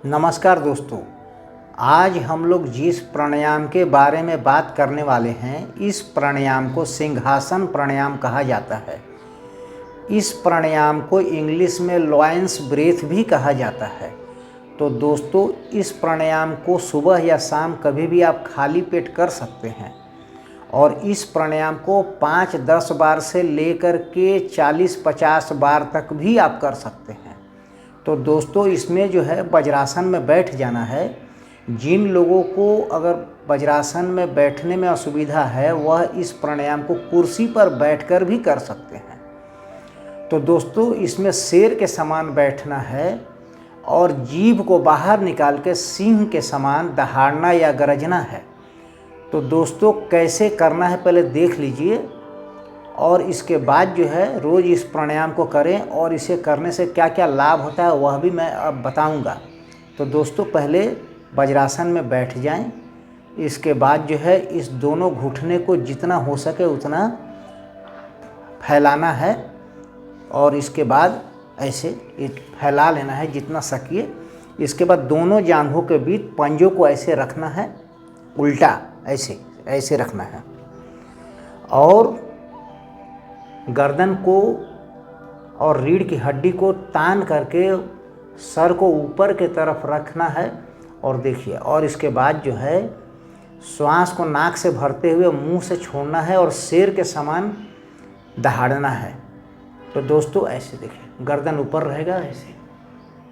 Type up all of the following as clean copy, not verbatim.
नमस्कार दोस्तों। आज हम लोग जिस प्राणायाम के बारे में बात करने वाले हैं, इस प्राणायाम को सिंहासन प्राणायाम कहा जाता है। इस प्राणायाम को इंग्लिश में लॉयंस ब्रेथ भी कहा जाता है। तो दोस्तों, इस प्राणायाम को सुबह या शाम कभी भी आप खाली पेट कर सकते हैं और इस प्राणायाम को 5-10 बार से लेकर के 40-50 बार तक भी आप कर सकते हैं। तो दोस्तों, इसमें जो है वज्रासन में बैठ जाना है। जिन लोगों को अगर वज्रासन में बैठने में असुविधा है, वह इस प्राणायाम को कुर्सी पर बैठकर भी कर सकते हैं। तो दोस्तों, इसमें शेर के समान बैठना है और जीभ को बाहर निकाल के सिंह के समान दहाड़ना या गरजना है। तो दोस्तों, कैसे करना है पहले देख लीजिए और इसके बाद जो है रोज़ इस प्राणायाम को करें और इसे करने से क्या क्या लाभ होता है वह भी मैं अब बताऊंगा। तो दोस्तों, पहले वज्रासन में बैठ जाएं। इसके बाद जो है इस दोनों घुटने को जितना हो सके उतना फैलाना है और इसके बाद ऐसे फैला लेना है जितना सकिए। इसके बाद दोनों जांघों के बीच पंजों को ऐसे रखना है, उल्टा ऐसे रखना है और गर्दन को और रीढ़ की हड्डी को तान करके सर को ऊपर के तरफ रखना है। और देखिए, और इसके बाद जो है श्वास को नाक से भरते हुए मुंह से छोड़ना है और शेर के समान दहाड़ना है। तो दोस्तों, ऐसे देखिए, गर्दन ऊपर रहेगा, ऐसे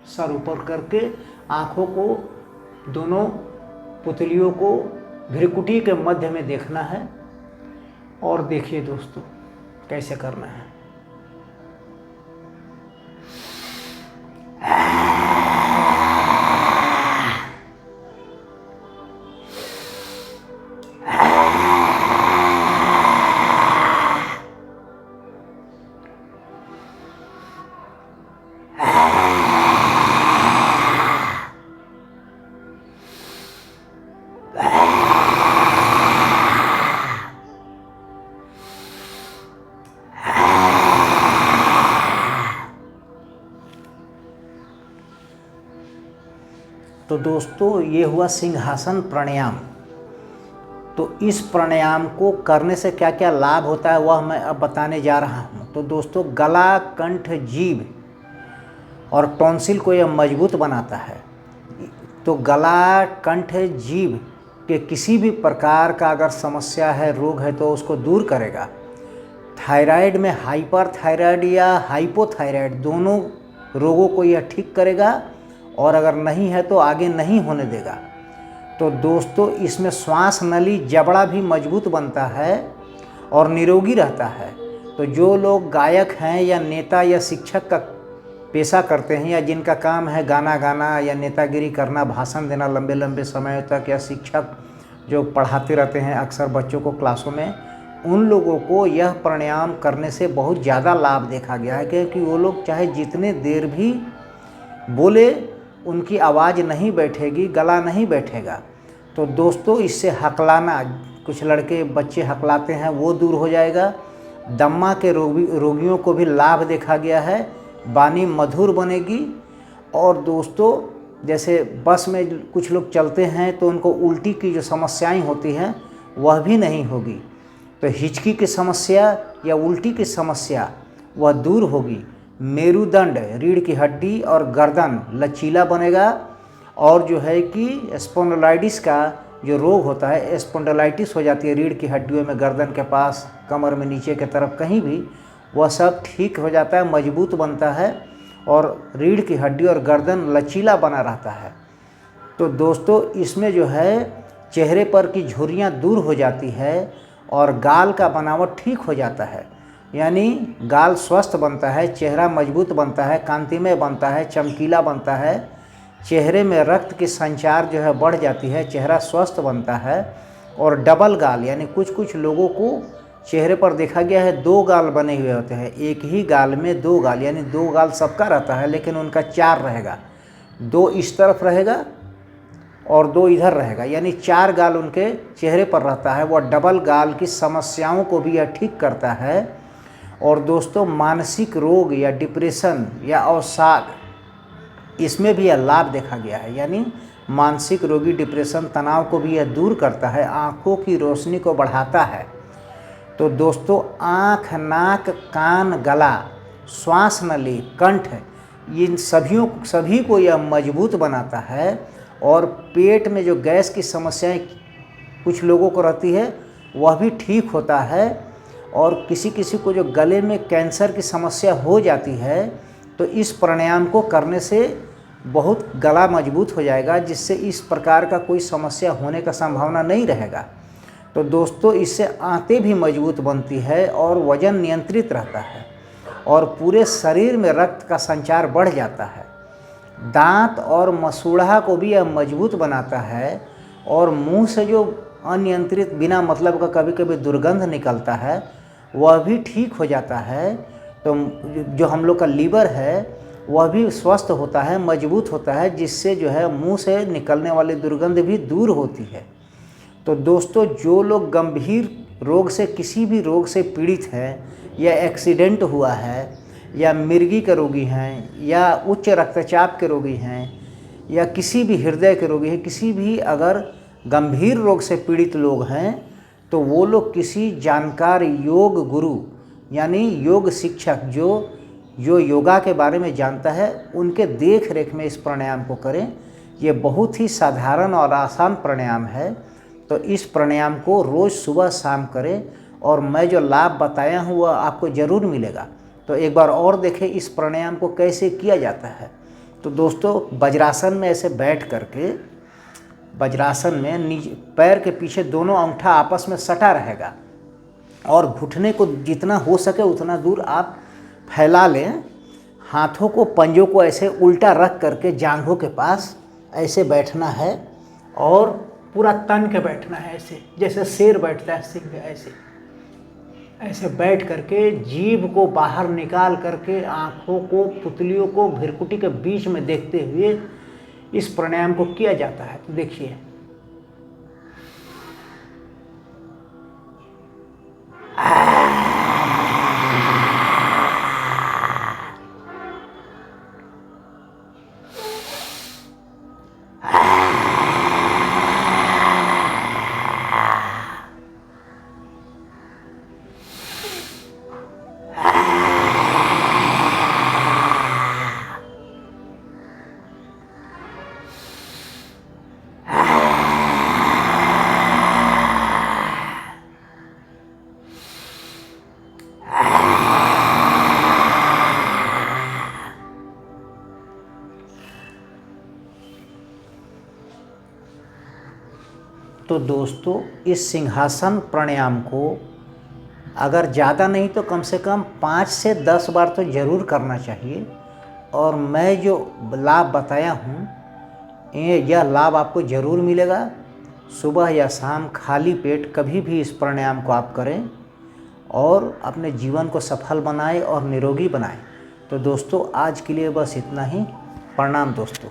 सर ऊपर करके आँखों को, दोनों पुतलियों को भ्रिकुटी के मध्य में देखना है। और देखिए दोस्तों कैसे करना है। तो दोस्तों, ये हुआ सिंहासन प्राणायाम। तो इस प्राणायाम को करने से क्या क्या लाभ होता है वह मैं अब बताने जा रहा हूँ। तो दोस्तों, गला, कंठ, जीभ और टॉन्सिल को यह मजबूत बनाता है। तो गला, कंठ, जीभ के किसी भी प्रकार का अगर समस्या है, रोग है, तो उसको दूर करेगा। थायराइड में हाइपर थायराइड या हाइपोथायराइड दोनों रोगों को यह ठीक करेगा और अगर नहीं है तो आगे नहीं होने देगा। तो दोस्तों, इसमें श्वास नली, जबड़ा भी मजबूत बनता है और निरोगी रहता है। तो जो लोग गायक हैं या नेता या शिक्षक का पेशा करते हैं या जिनका काम है गाना गाना या नेतागिरी करना, भाषण देना लंबे लंबे समय तक, या शिक्षक जो पढ़ाते रहते हैं अक्सर बच्चों को क्लासों में, उन लोगों को यह प्राणायाम करने से बहुत ज़्यादा लाभ देखा गया है। क्योंकि वो लोग चाहे जितने देर भी बोले, उनकी आवाज़ नहीं बैठेगी, गला नहीं बैठेगा। तो दोस्तों, इससे हकलाना, कुछ लड़के बच्चे हकलाते हैं, वो दूर हो जाएगा। दम्मा के रोगियों को भी लाभ देखा गया है, वाणी मधुर बनेगी। और दोस्तों, जैसे बस में कुछ लोग चलते हैं तो उनको उल्टी की जो समस्याएं होती हैं वह भी नहीं होगी। तो हिचकी की समस्या या उल्टी की समस्या वह दूर होगी। मेरुदंड, रीढ़ की हड्डी और गर्दन लचीला बनेगा। और जो है कि स्पॉन्डिलाइटिस का जो रोग होता है, स्पॉन्डिलाइटिस हो जाती है रीढ़ की हड्डियों में, गर्दन के पास, कमर में नीचे के तरफ कहीं भी, वह सब ठीक हो जाता है, मजबूत बनता है और रीढ़ की हड्डी और गर्दन लचीला बना रहता है। तो दोस्तों, इसमें जो है चेहरे पर की झुर्रियाँ दूर हो जाती है और गाल का बनावट ठीक हो जाता है। यानी गाल स्वस्थ बनता है, चेहरा मजबूत बनता है, कांतिमय बनता है, चमकीला बनता है, चेहरे में रक्त की संचार जो है बढ़ जाती है, चेहरा स्वस्थ बनता है। और डबल गाल, यानी कुछ लोगों को चेहरे पर देखा गया है 2 गाल बने हुए होते हैं। एक ही गाल में 2 गाल, यानी 2 गाल सबका रहता है लेकिन उनका 4 रहेगा। 2 इस तरफ रहेगा और 2 इधर रहेगा, यानी 4 गाल उनके चेहरे पर रहता है। वह डबल गाल की समस्याओं को भी यह ठीक करता है। और दोस्तों, मानसिक रोग या डिप्रेशन या अवसाद इसमें भी यह लाभ देखा गया है। यानी मानसिक रोगी, डिप्रेशन, तनाव को भी यह दूर करता है, आँखों की रोशनी को बढ़ाता है। तो दोस्तों आँख, नाक, कान, गला, श्वास नली, कंठ, इन सभी को यह मजबूत बनाता है। और पेट में जो गैस की समस्याएं कुछ लोगों को रहती है वह भी ठीक होता है। और किसी किसी को जो गले में कैंसर की समस्या हो जाती है तो इस प्राणायाम को करने से बहुत गला मजबूत हो जाएगा, जिससे इस प्रकार का कोई समस्या होने का संभावना नहीं रहेगा। तो दोस्तों इससे आंतें भी मजबूत बनती है और वजन नियंत्रित रहता है और पूरे शरीर में रक्त का संचार बढ़ जाता है। दांत और मसूड़ा को भी यह मजबूत बनाता है और मुंह से जो अनियंत्रित बिना मतलब का कभी कभी दुर्गंध निकलता है वह भी ठीक हो जाता है। तो जो हम लोग का लीवर है वह भी स्वस्थ होता है, मजबूत होता है, जिससे जो है मुंह से निकलने वाली दुर्गंध भी दूर होती है। तो दोस्तों जो लोग गंभीर रोग से, किसी भी रोग से पीड़ित हैं या एक्सीडेंट हुआ है या मिर्गी के रोगी हैं या उच्च रक्तचाप के रोगी हैं या किसी भी हृदय के रोगी हैं, किसी भी अगर गंभीर रोग से पीड़ित लोग हैं तो वो लोग किसी जानकार योग गुरु यानी योग शिक्षक जो योगा के बारे में जानता है उनके देख रेख में इस प्राणायाम को करें। ये बहुत ही साधारण और आसान प्राणायाम है। तो इस प्राणायाम को रोज़ सुबह शाम करें और मैं जो लाभ बताया हूँ वह आपको ज़रूर मिलेगा। तो एक बार और देखें इस प्राणायाम को कैसे किया जाता है। तो दोस्तों वज्रासन में ऐसे बैठ करके, वज्रासन में नीचे पैर के पीछे दोनों अंगूठा आपस में सटा रहेगा और घुटने को जितना हो सके उतना दूर आप फैला लें। हाथों को, पंजों को ऐसे उल्टा रख करके जांघों के पास ऐसे बैठना है और पूरा तन के बैठना है, ऐसे जैसे शेर बैठता है सिंह, ऐसे बैठ करके जीभ को बाहर निकाल करके आँखों को, पुतलियों को भृकुटी के बीच में देखते हुए इस प्राणायाम को किया जाता है। तो देखिए तो दोस्तों इस सिंहासन प्राणायाम को अगर ज़्यादा नहीं तो कम से कम 5 से 10 बार तो ज़रूर करना चाहिए। और मैं जो लाभ बताया हूँ यह लाभ आपको ज़रूर मिलेगा। सुबह या शाम खाली पेट कभी भी इस प्राणायाम को आप करें और अपने जीवन को सफल बनाएं और निरोगी बनाएं। तो दोस्तों आज के लिए बस इतना ही। प्रणाम दोस्तों।